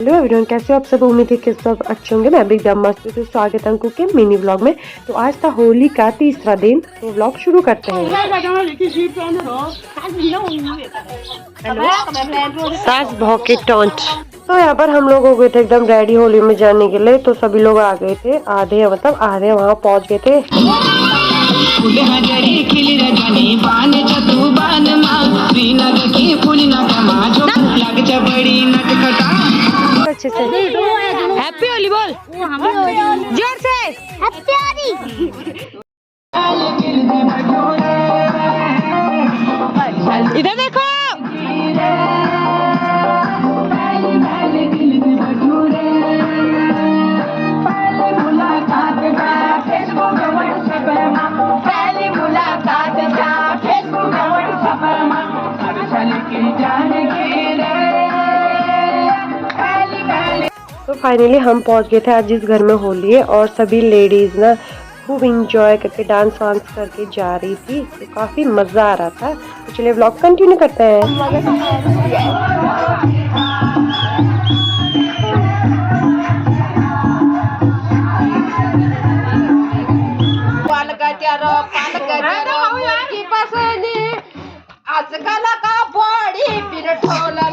Hello everyone, कैसे हो आप सब। उम्मीद है कि सब अच्छे होंगे। मैं भी एकदम मस्त हूँ। तो स्वागत है अंकु के मिनी व्लॉग में। तो आज था होली का तीसरा दिन, तो व्लॉग शुरू करते हैं। सास बहू के टॉन्ट। तो यहाँ पर हम लोग हो गए थे एकदम रेडी होली में जाने के लिए। तो सभी लोग आ गए थे, आधे मतलब आधे वहाँ पहुँच गए थे। अच्छे से हैप्पी होली बोल, जोर से हैप्पी होली। इधर देखो। तो फाइनली हम पहुंच गए थे आज जिस घर में होली है, और सभी लेडीज ना खूब इंजॉय करके डांस वांस करके जा रही थी। तो काफी मजा आ रहा था। तो चलिए व्लॉग कंटिन्यू करते हैं। आजकाल का बॉडी फिर ठोला